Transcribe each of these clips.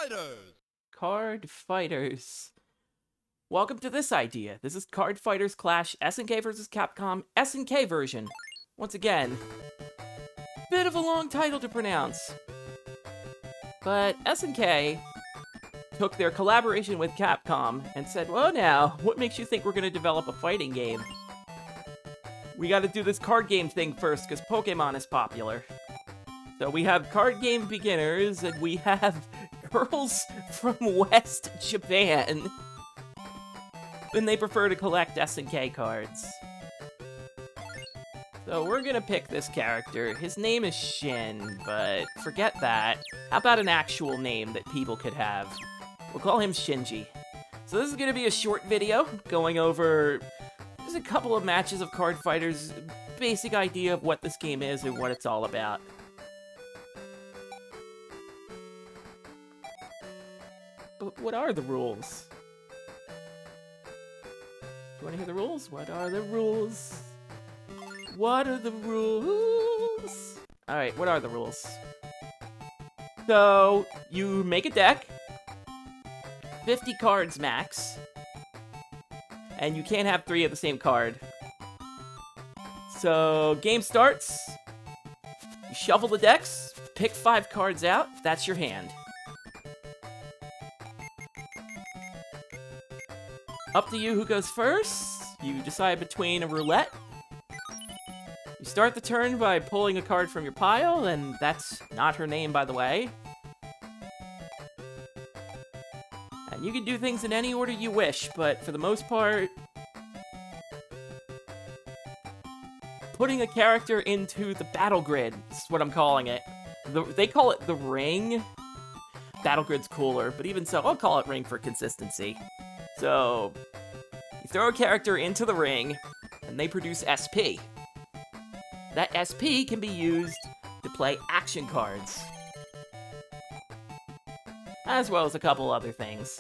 Fighters! Card Fighters. Welcome to this idea. This is Card Fighters Clash SNK vs. Capcom SNK version. Once again, bit of a long title to pronounce. But SNK took their collaboration with Capcom and said, well now, what makes you think we're going to develop a fighting game? We got to do this card game thing first, because Pokemon is popular. So we have card game beginners, and we have girls from West Japan. And they prefer to collect SNK cards. So we're gonna pick this character. His name is Shin, but forget that. How about an actual name that people could have? We'll call him Shinji. So this is gonna be a short video going over just a couple of matches of Card Fighters, basic idea of what this game is and what it's all about. But what are the rules? You wanna hear the rules? What are the rules? What are the rules? Alright, what are the rules? So, you make a deck, 50 cards max, and you can't have 3 of the same card. So, game starts, you shuffle the decks, pick 5 cards out, that's your hand. Up to you who goes first. You decide between a roulette. You start the turn by pulling a card from your pile, and that's not her name, by the way. And you can do things in any order you wish, but for the most part, putting a character into the battle grid is what I'm calling it. They call it the ring. Battle grid's cooler, but even so, I'll call it ring for consistency. So, you throw a character into the ring, and they produce SP. That SP can be used to play action cards, as well as a couple other things.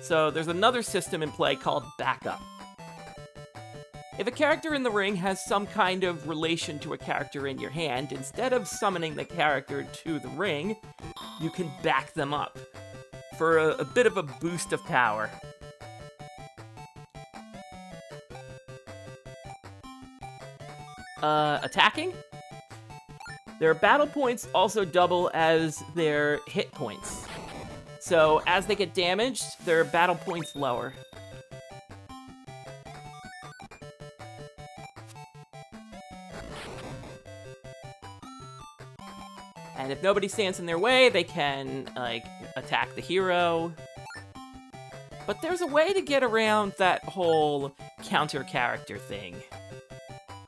So, there's another system in play called backup. If a character in the ring has some kind of relation to a character in your hand, instead of summoning the character to the ring, you can back them up for a bit of a boost of power. Attacking? Their battle points also double as their hit points. So as they get damaged, their battle points lower. And if nobody stands in their way, they can, like, attack the hero. But there's a way to get around that whole counter-character thing.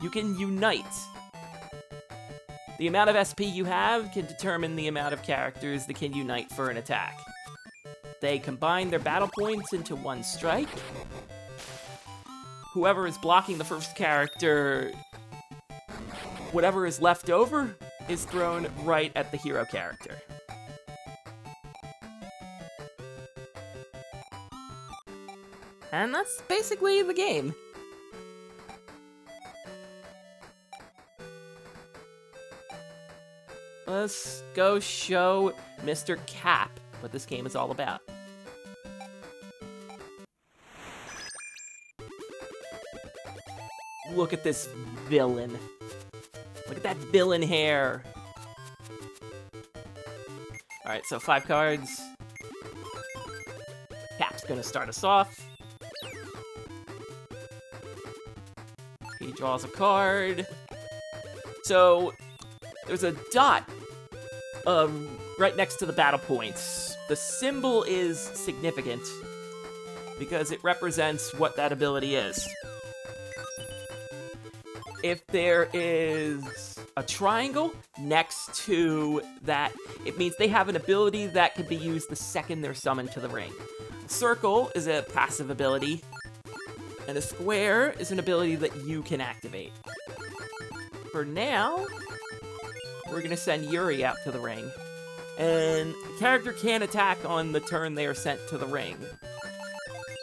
You can unite. The amount of SP you have can determine the amount of characters that can unite for an attack. They combine their battle points into one strike. Whoever is blocking the first character, whatever is left over is thrown right at the hero character. And that's basically the game. Let's go show Mr. Cap what this game is all about. Look at this villain. Look at that villain hair. Alright, so 5 cards. Cap's gonna start us off. He draws a card. So, there's a dot right next to the battle points. The symbol is significant because it represents what that ability is. If there is a triangle next to that, it means they have an ability that can be used the second they're summoned to the ring. A circle is a passive ability, and a square is an ability that you can activate. For now, we're gonna send Yuri out to the ring, and the character can attack on the turn they are sent to the ring.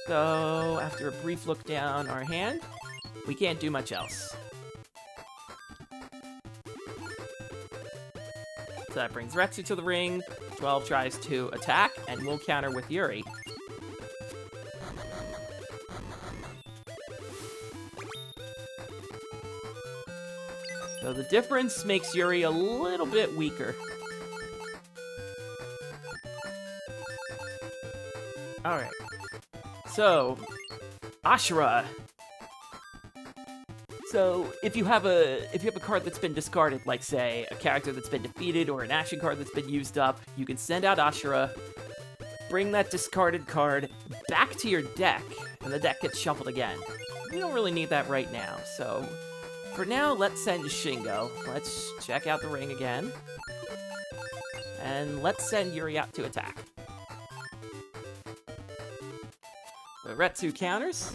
So, after a brief look down our hand, we can't do much else. So that brings Retsu to the ring. 12 tries to attack, and we'll counter with Yuri. So the difference makes Yuri a little bit weaker. Alright. So, Ashura. So, if you have a card that's been discarded, like say a character that's been defeated or an action card that's been used up, you can send out Ashura, bring that discarded card back to your deck, and the deck gets shuffled again. We don't really need that right now, so for now, let's send Shingo. Let's check out the ring again. And let's send Yuri out to attack. The Retsu counters.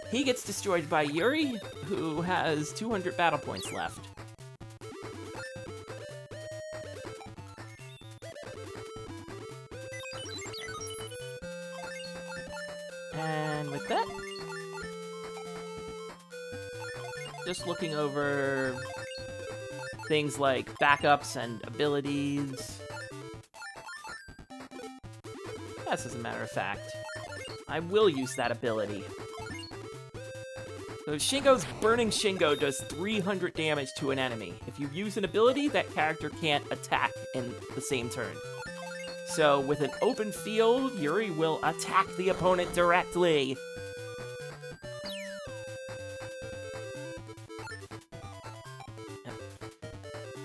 He gets destroyed by Yuri, who has 200 battle points left. And with that, just looking over things like backups and abilities. Yes, as a matter of fact, I will use that ability. So Shingo's Burning Shingo does 300 damage to an enemy. If you use an ability, that character can't attack in the same turn. So with an open field, Yuri will attack the opponent directly.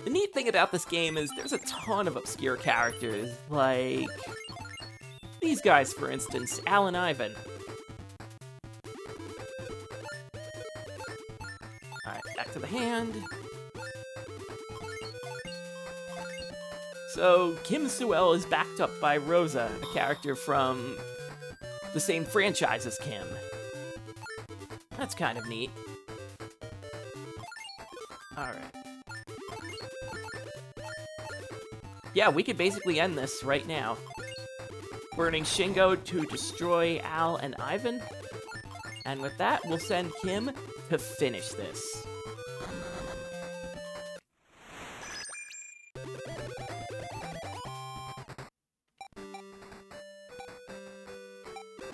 The neat thing about this game is there's a ton of obscure characters, like these guys, for instance, Al and Ivan. Alright, back to the hand. So, Kim Sue-el is backed up by Rosa, a character from the same franchise as Kim. That's kind of neat. Alright. Yeah, we could basically end this right now. Burning Shingo to destroy Al and Ivan. And with that, we'll send Kim to finish this.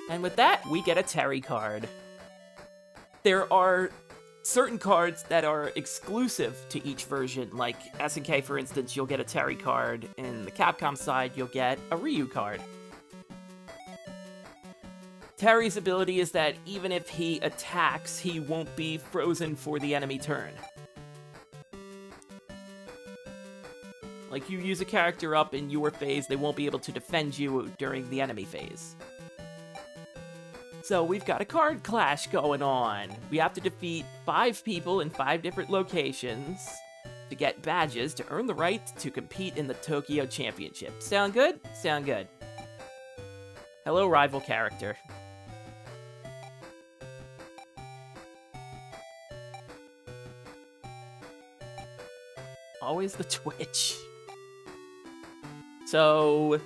And with that, we get a Terry card. There are certain cards that are exclusive to each version, like SNK, for instance, you'll get a Terry card. In the Capcom side, you'll get a Ryu card. Terry's ability is that even if he attacks, he won't be frozen for the enemy turn. Like, you use a character up in your phase, they won't be able to defend you during the enemy phase. So we've got a card clash going on. We have to defeat 5 people in 5 different locations to get badges to earn the right to compete in the Tokyo Championship. Sound good? Sound good. Hello, rival character. Always the Twitch. So,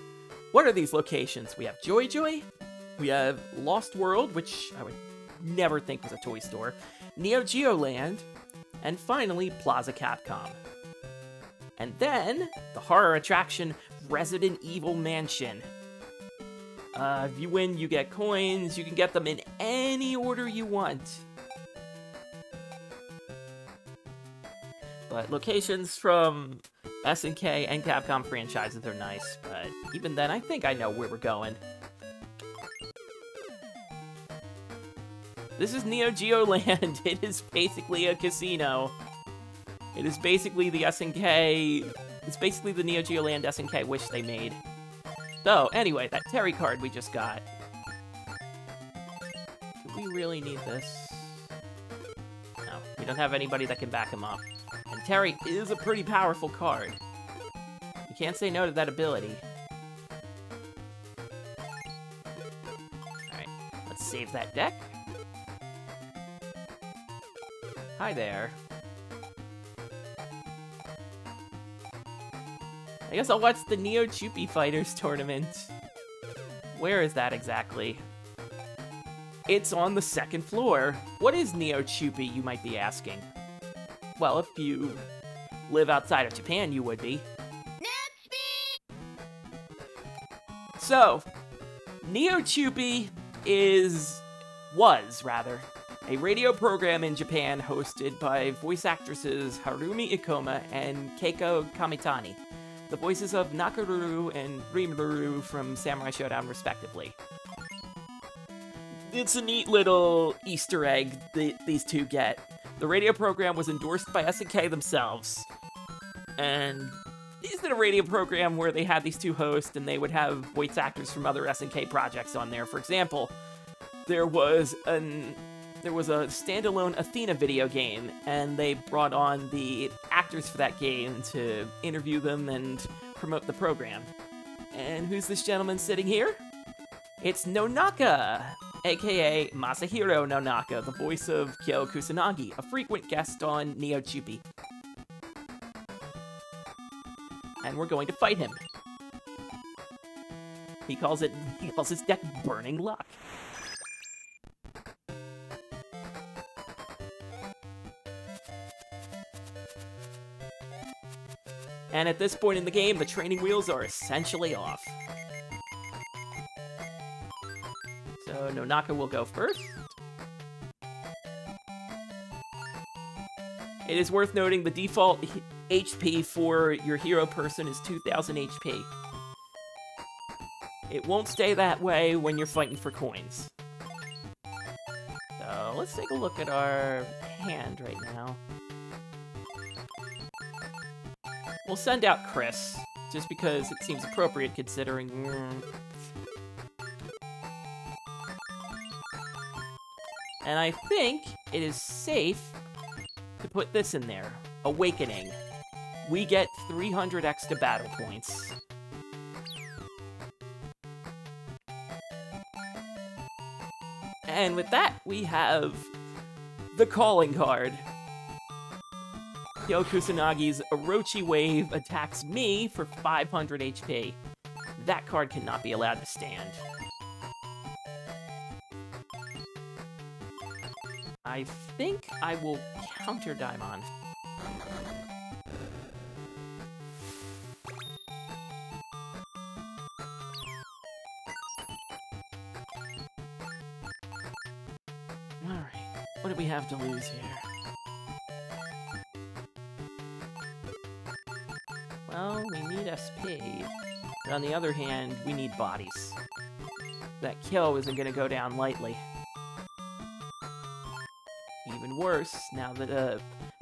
what are these locations? We have Joy Joy. We have Lost World, which I would never think was a toy store, Neo Geo Land, and finally, Plaza Capcom. And then, the horror attraction, Resident Evil Mansion. If you win, you get coins. You can get them in any order you want. But locations from SNK and Capcom franchises are nice, but even then, I think I know where we're going. This is Neo Geo Land. It is basically a casino. It is basically the SNK... It's basically the Neo Geo Land SNK wish they made. So, anyway, that Terry card we just got. Do we really need this? No, we don't have anybody that can back him up. And Terry is a pretty powerful card. You can't say no to that ability. Alright, let's save that deck. Hi there. I guess I'll watch the Neo Chupi Fighters tournament. Where is that exactly? It's on the 2nd floor. What is Neo Chupi, you might be asking? Well, if you live outside of Japan, you would be. So, Neo-Chupi was a radio program in Japan hosted by voice actresses Harumi Ikoma and Keiko Kamitani, the voices of Nakaruru and Rimuru from Samurai Showdown, respectively. It's a neat little Easter egg these two get. The radio program was endorsed by SNK themselves, and these did a radio program where they had these two hosts, and they would have voice actors from other SNK projects on there. For example, there was a standalone Athena video game, and they brought on the actors for that game to interview them and promote the program. And who's this gentleman sitting here? It's Nonaka, aka Masahiro Nonaka, the voice of Kyo Kusanagi, a frequent guest on Neo-Chupi. And we're going to fight him. He calls his deck Burning Luck. And at this point in the game, the training wheels are essentially off. So Nonaka will go first. It is worth noting the default HP for your hero person is 2000 HP. It won't stay that way when you're fighting for coins. So let's take a look at our hand right now. We'll send out Chris, just because it seems appropriate considering... And I think it is safe to put this in there. Awakening. We get 300 extra battle points. And with that, we have the calling card. Kyo Kusanagi's Orochi Wave attacks me for 500 HP. That card cannot be allowed to stand. I think I will counter Daimon. Alright, what do we have to lose here? Well, we need SP, but on the other hand, we need bodies. That kill isn't gonna go down lightly. Even worse, now that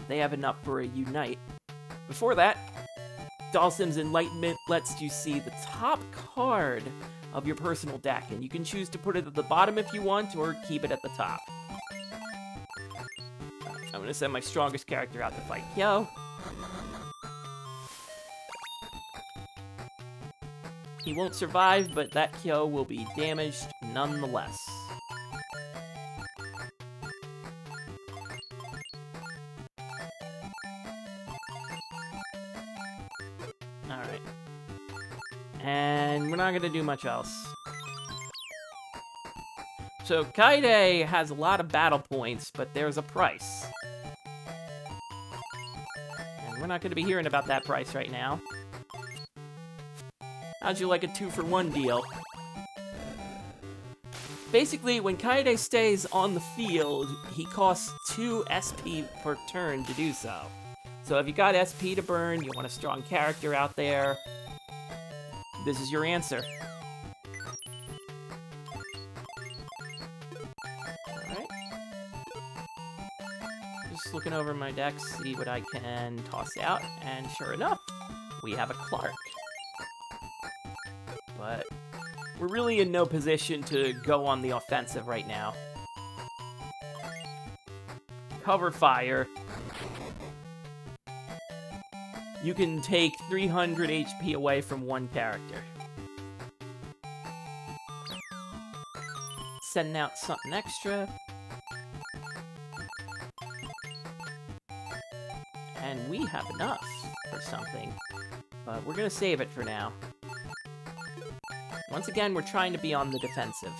they have enough for a Unite. Before that, Dalsim's Enlightenment lets you see the top card of your personal deck, and you can choose to put it at the bottom if you want, or keep it at the top. I'm gonna send my strongest character out to fight Kyo. He won't survive, but that Kyo will be damaged nonetheless. Alright. And we're not gonna do much else. So, Kaide has a lot of battle points, but there's a price. And we're not gonna be hearing about that price right now. How'd you like a 2-for-1 deal? Basically, when Kaede stays on the field, he costs 2 SP per turn to do so. So if you got SP to burn, you want a strong character out there, this is your answer. Alright. Just looking over my deck, see what I can toss out, and sure enough, we have a Clark. But we're really in no position to go on the offensive right now. Cover fire. You can take 300 HP away from one character. Sending out something extra. And we have enough for something. But we're gonna save it for now. Once again, we're trying to be on the defensive.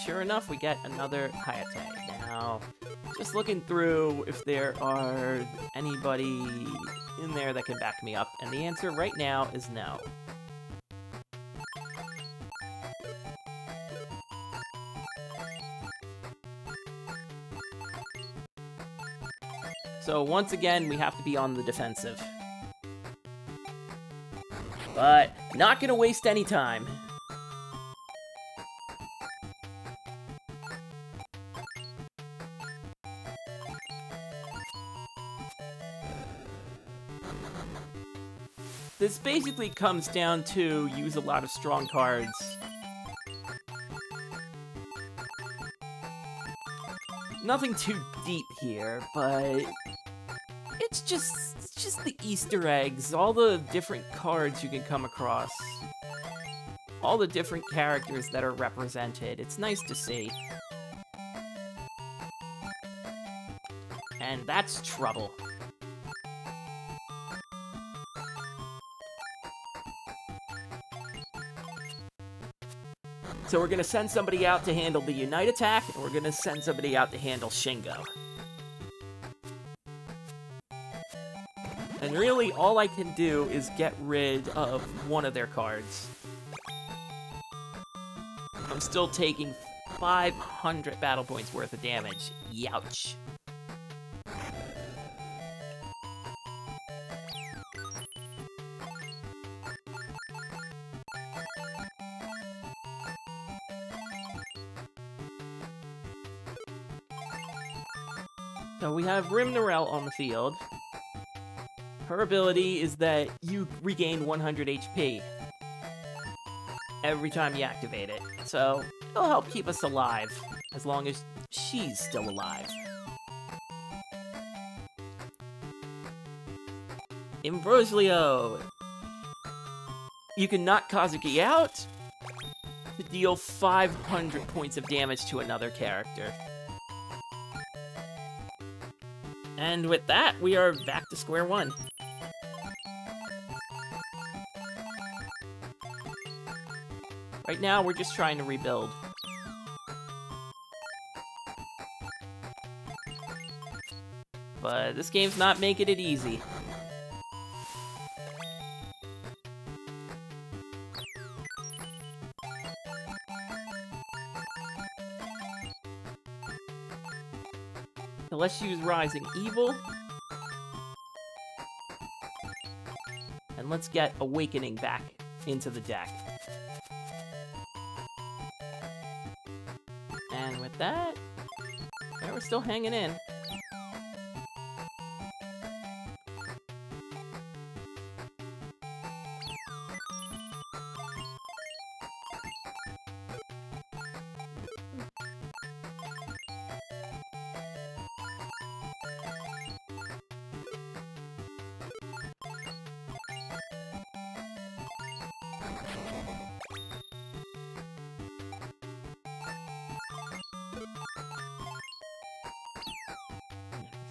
sure enough, we get another Hayate. Now, just looking through if there are anybody in there that can back me up, and the answer right now is no. So once again, we have to be on the defensive. But not gonna waste any time. This basically comes down to use a lot of strong cards. Nothing too deep here, but it's just the Easter eggs, all the different cards you can come across, all the different characters that are represented. It's nice to see. And that's trouble. So we're gonna send somebody out to handle the Unite attack, and we're gonna send somebody out to handle Shingo. And really, all I can do is get rid of one of their cards. I'm still taking 500 battle points worth of damage. Youch. So we have Rim Narelle on the field. Her ability is that you regain 100 HP every time you activate it. So it'll help keep us alive, as long as she's still alive. Imbroglio. You can knock Kazuki out to deal 500 points of damage to another character. And with that, we are back to square one. Right now, we're just trying to rebuild. But this game's not making it easy. So let's use Rising Evil. And let's get Awakening back into the deck. And with that, yeah, we're still hanging in.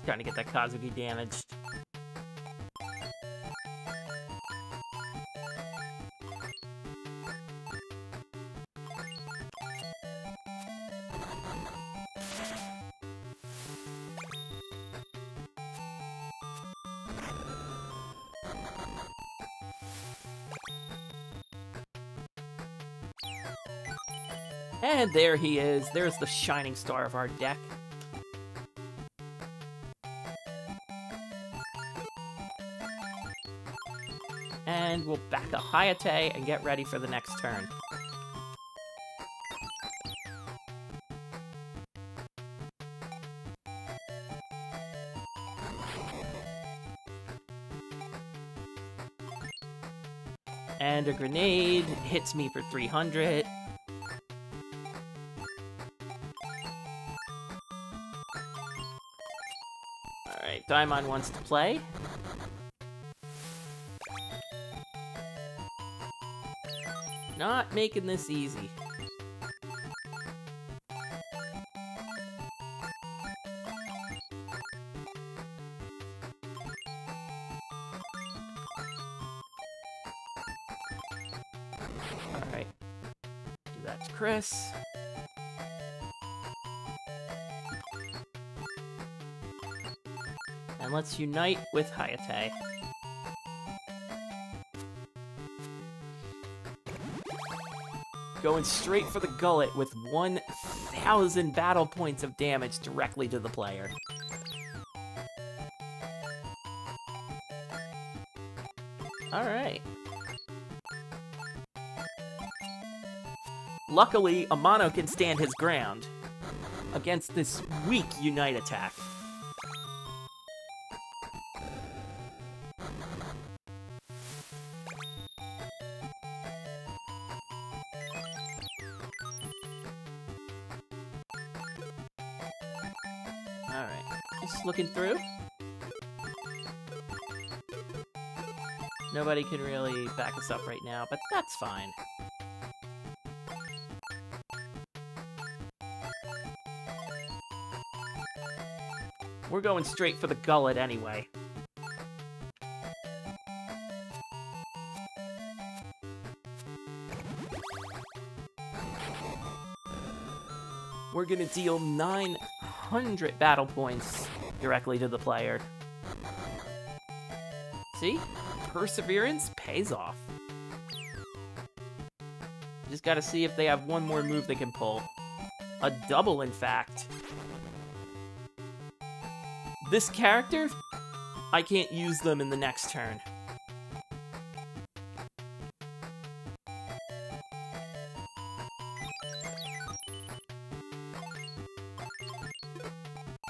Trying to get that Kazuki damaged. And there he is. There's the shining star of our deck. And we'll back up Hayate and get ready for the next turn. And a grenade hits me for 300. Alright, Daimon wants to play. Not making this easy. Alright. Do that to Chris. And let's unite with Hayate. Going straight for the gullet with 1,000 battle points of damage directly to the player. Alright. Luckily, Amano can stand his ground against this weak Unite attack. Alright, just looking through. Nobody can really back us up right now, but that's fine. We're going straight for the gullet anyway. We're gonna deal 900 battle points directly to the player. See? Perseverance pays off. Just gotta see if they have one more move they can pull. A double, in fact. This character, I can't use them in the next turn.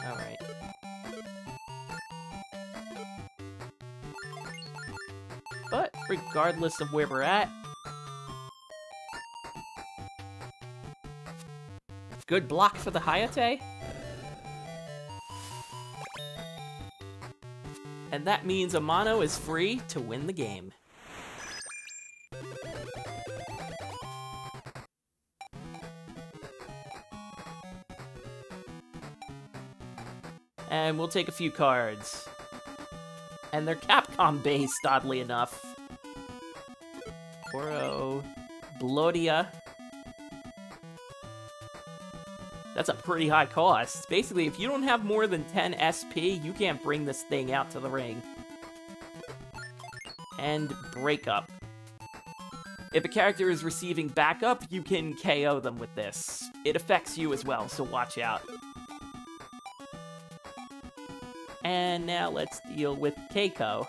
Alright. But, regardless of where we're at, good block for the Hayate. And that means Amano is free to win the game. And we'll take a few cards. And they're Capcom-based, oddly enough. Oro, Blodia. That's a pretty high cost. Basically, if you don't have more than 10 SP, you can't bring this thing out to the ring. And Breakup. If a character is receiving backup, you can KO them with this. It affects you as well, so watch out. And now let's deal with Keiko.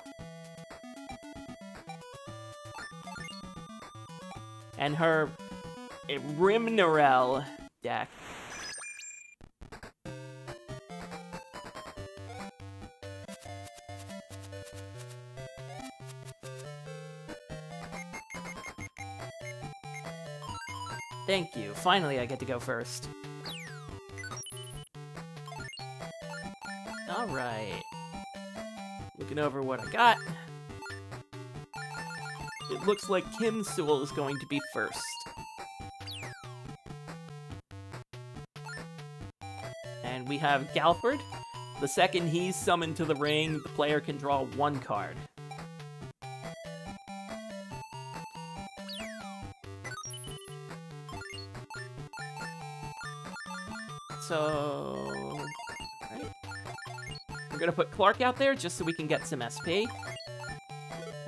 And her Rimnerel deck. Thank you. Finally, I get to go first. Alright. Looking over what I got. It looks like Kim Sewell is going to be first. And we have Galford. The second he's summoned to the ring, the player can draw one card. So, right. We're gonna put Clark out there just so we can get some SP.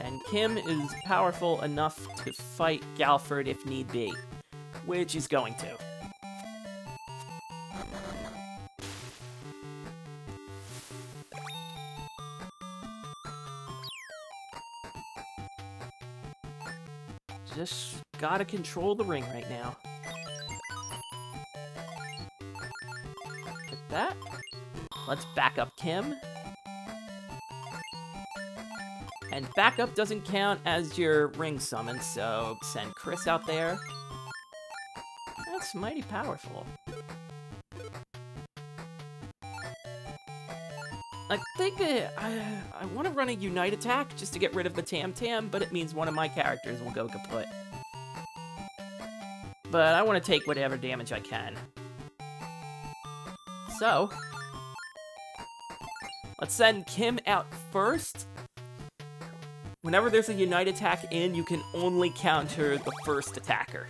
And Kim is powerful enough to fight Galford if need be, which he's going to. Just gotta control the ring right now. That. Let's back up Kim. And backup doesn't count as your ring summon, so send Chris out there. That's mighty powerful. I think I want to run a Unite attack just to get rid of the Tam Tam, but it means one of my characters will go kaput. But I want to take whatever damage I can. So, let's send Kim out first. Whenever there's a Unite attack in, you can only counter the first attacker.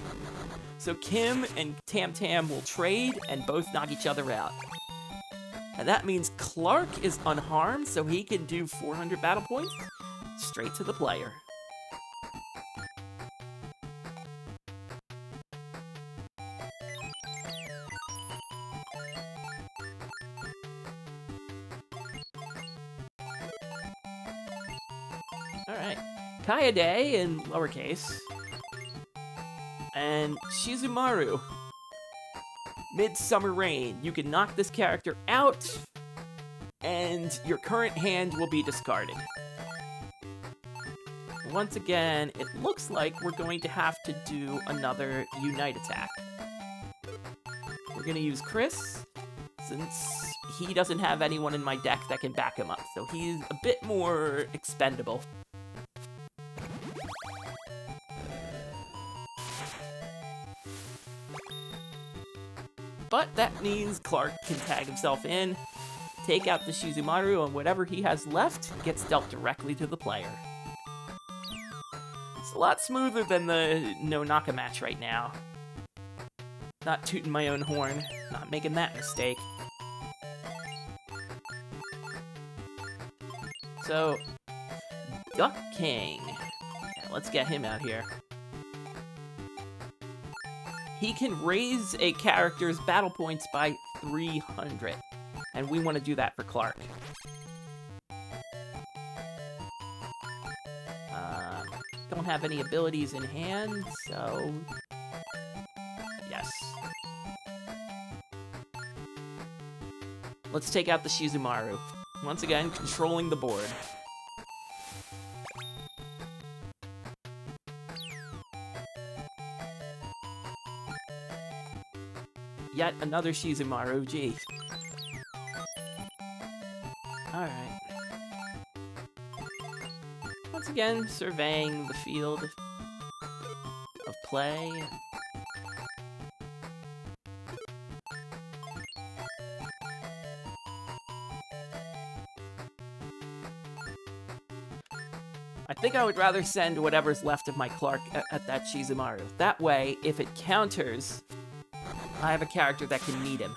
So Kim and Tam Tam will trade and both knock each other out. And that means Clark is unharmed, so he can do 400 battle points straight to the player. Alright. Kaede in lowercase. And Shizumaru. Midsummer Rain. You can knock this character out, and your current hand will be discarded. Once again, it looks like we're going to have to do another Unite attack. We're going to use Chris, since he doesn't have anyone in my deck that can back him up, so he's a bit more expendable. But that means Clark can tag himself in, take out the Shizumaru, and whatever he has left gets dealt directly to the player. It's a lot smoother than the no-Naka match right now. Not tooting my own horn, not making that mistake. So, Duck King. Yeah, let's get him out here. He can raise a character's battle points by 300, and we want to do that for Clark. Don't have any abilities in hand, so yes. Let's take out the Shizumaru. Once again, controlling the board. Yet another Shizumaru, geez. Alright. Once again, surveying the field of play. I think I would rather send whatever's left of my Clark at that Shizumaru. That way, if it counters, I have a character that can meet him.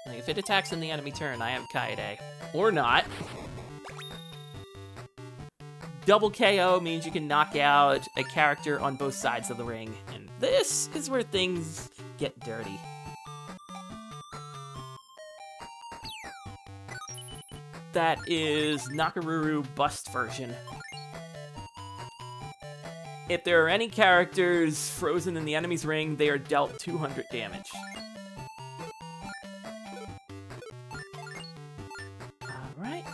Like, if it attacks on the enemy turn, I have Kaede. Or not. Double KO means you can knock out a character on both sides of the ring. And this is where things get dirty. That is Nakaruru Bust version. If there are any characters frozen in the enemy's ring, they are dealt 200 damage. Alright.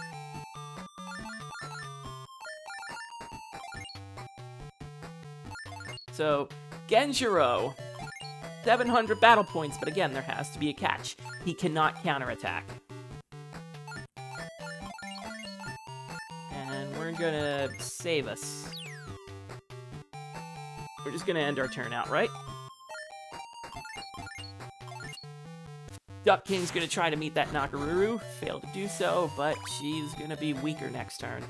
So, Genjiro, 700 battle points, but again, there has to be a catch. He cannot counterattack. And we're gonna save us. We're just gonna end our turn outright. Duck King's gonna try to meet that Nakaruru. Failed to do so, but she's gonna be weaker next turn.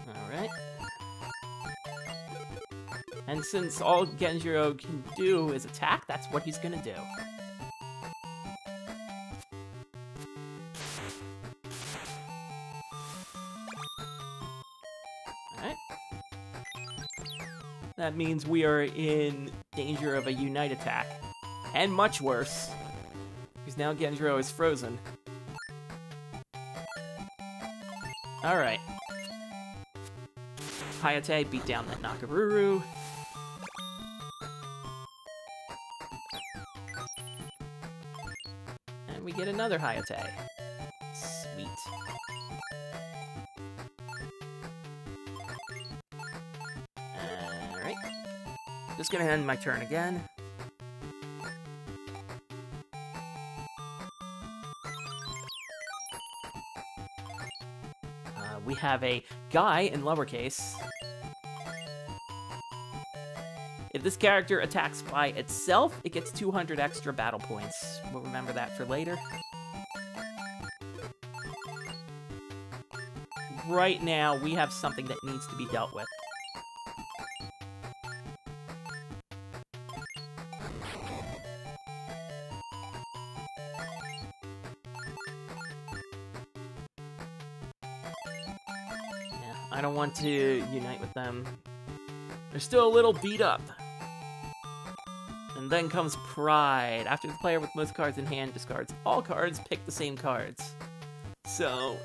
Alright. And since all Genjiro can do is attack, that's what he's gonna do. Alright. That means we are in danger of a Unite attack. And much worse. Because now Genjiro is frozen. Alright. Hayate beat down that Nakaruru. And we get another Hayate. Sweet. Alright. Just gonna end my turn again. We have a guy in lowercase. If this character attacks by itself, it gets 200 extra battle points. We'll remember that for later. Right now, we have something that needs to be dealt with. Yeah, I don't want to unite with them. They're still a little beat up. And then comes Pride. After the player with most cards in hand discards all cards, pick the same cards. So,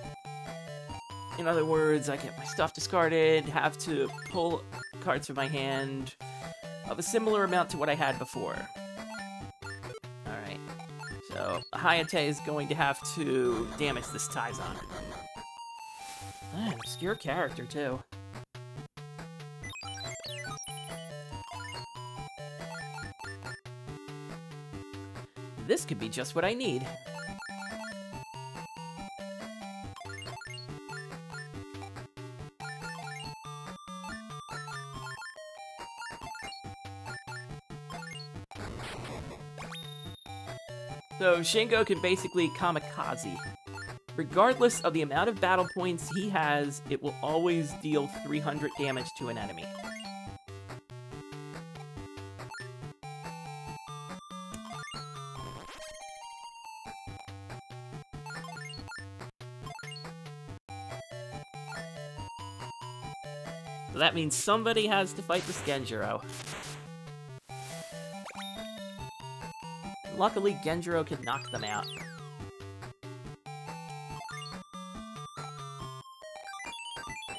in other words, I get my stuff discarded, have to pull cards from my hand of a similar amount to what I had before. Alright. So, Hayate is going to have to damage this Taizan. An obscure character, too. This could be just what I need. So Shingo can basically kamikaze. Regardless of the amount of battle points he has, it will always deal 300 damage to an enemy. So that means somebody has to fight this Genjiro. Luckily, Genjiro can knock them out.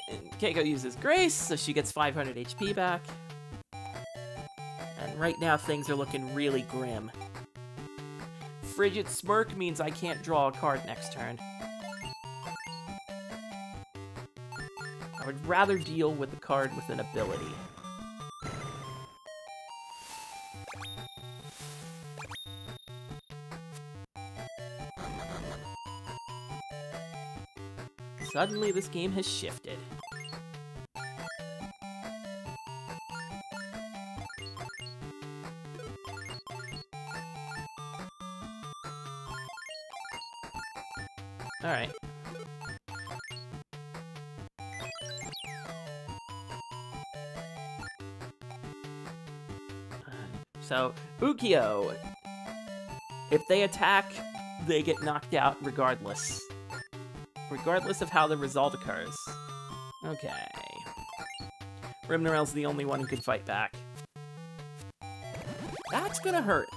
And Keiko uses Grace, so she gets 500 HP back. And right now, things are looking really grim. Frigid Smirk means I can't draw a card next turn. I would rather deal with the card with an ability. Suddenly, this game has shifted. Alright. So, Ukyo. If they attack, they get knocked out regardless. Regardless of how the result occurs. Okay. Rimnorel's the only one who can fight back. That's gonna hurt.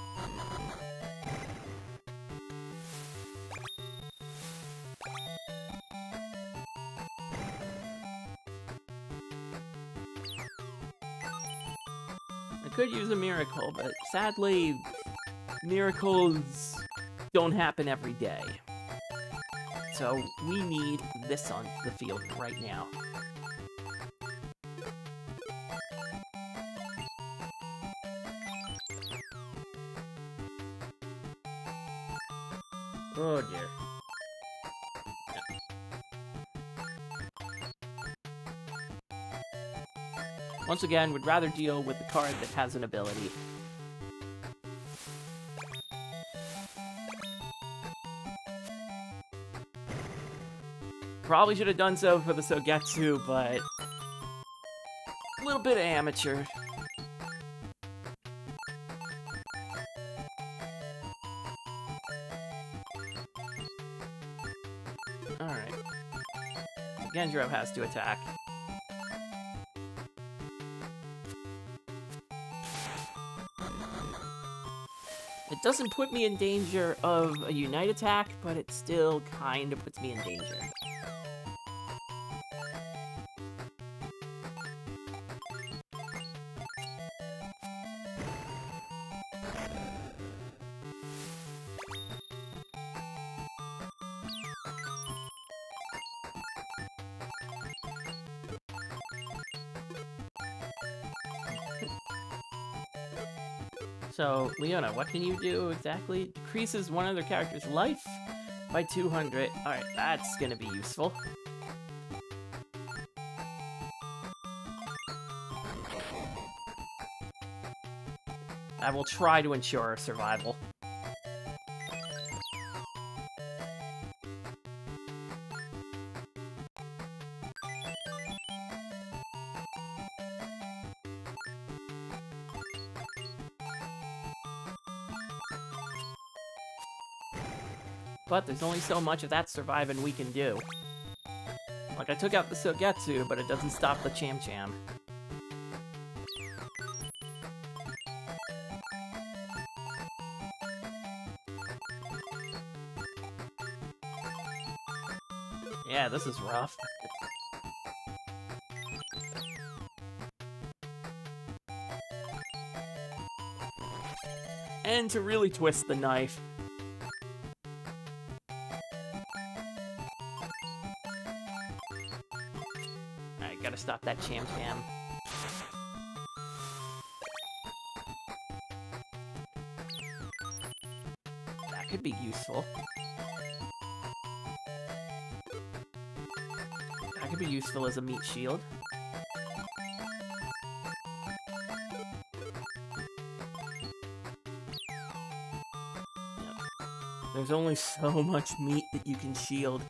I could use a miracle, but sadly, miracles don't happen every day. So we need this on the field right now. Oh dear. Yeah. Once again, would rather deal with the card that has an ability. Probably should have done so for the Sogetsu, but a little bit of amateur. Alright. Genjiro has to attack. It doesn't put me in danger of a Unite attack, but it still kind of puts me in danger. So, Leona, what can you do exactly? Decreases one other character's life by 200. Alright, that's gonna be useful. I will try to ensure our survival. But there's only so much of that surviving we can do. Like, I took out the Sogetsu, but it doesn't stop the Cham Cham. Yeah, this is rough. And to really twist the knife. Alright, gotta stop that Cham Cham. That could be useful. That could be useful as a meat shield. There's only so much meat that you can shield.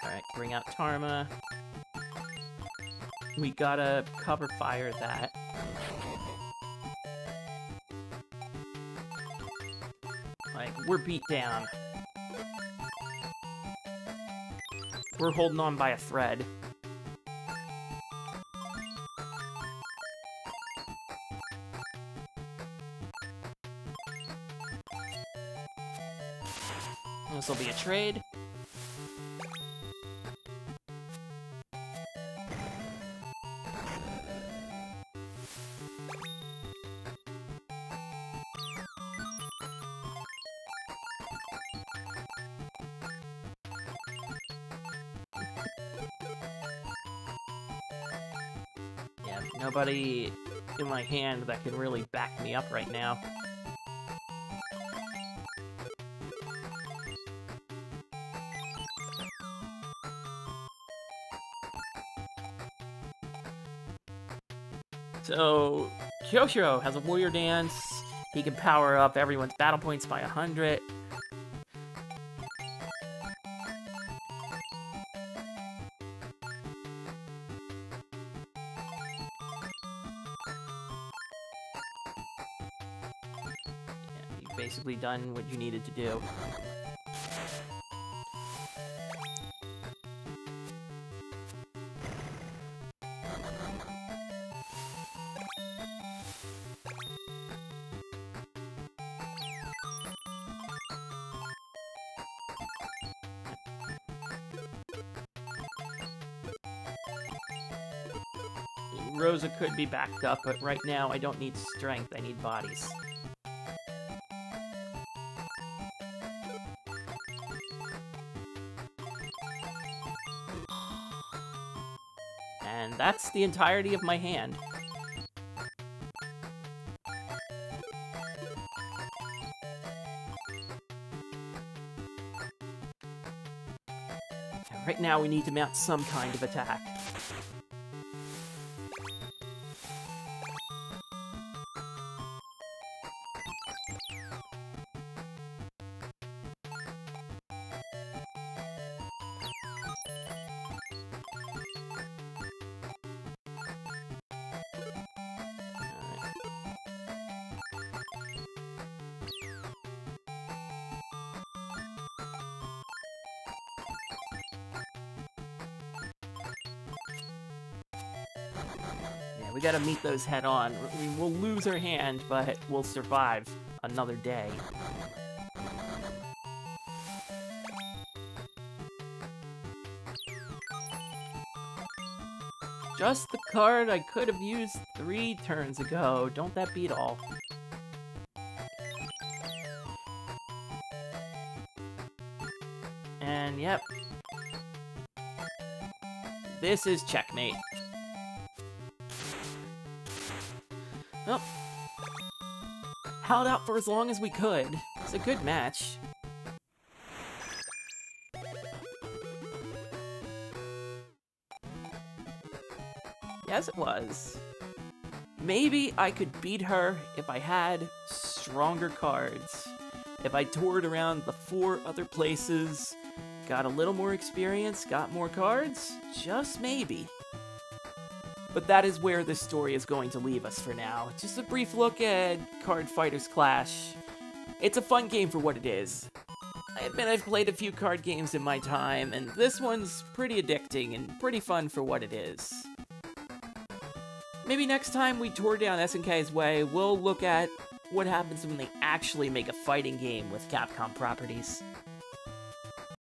Alright, bring out Tarma. We gotta cover fire that. Like, we're beat down. We're holding on by a thread. This will be a trade. Yeah, nobody in my hand that can really back me up right now. So, Kyoshiro has a warrior dance. He can power up everyone's battle points by 100. Yeah, you've basically done what you needed to do. Rosa could be backed up, but right now I don't need strength, I need bodies. And that's the entirety of my hand. And right now we need to mount some kind of attack. We gotta meet those head on. We'll lose our hand, but we'll survive another day. Just the card I could have used 3 turns ago. Don't that beat all? And yep. This is checkmate. Well, held out for as long as we could. It's a good match. Yes, it was. Maybe I could beat her if I had stronger cards. If I toured around the 4 other places, got a little more experience, got more cards, just maybe. But that is where this story is going to leave us for now. Just a brief look at Card Fighters Clash. It's a fun game for what it is. I admit I've played a few card games in my time, and this one's pretty addicting and pretty fun for what it is. Maybe next time we tour down SNK's way, we'll look at what happens when they actually make a fighting game with Capcom properties.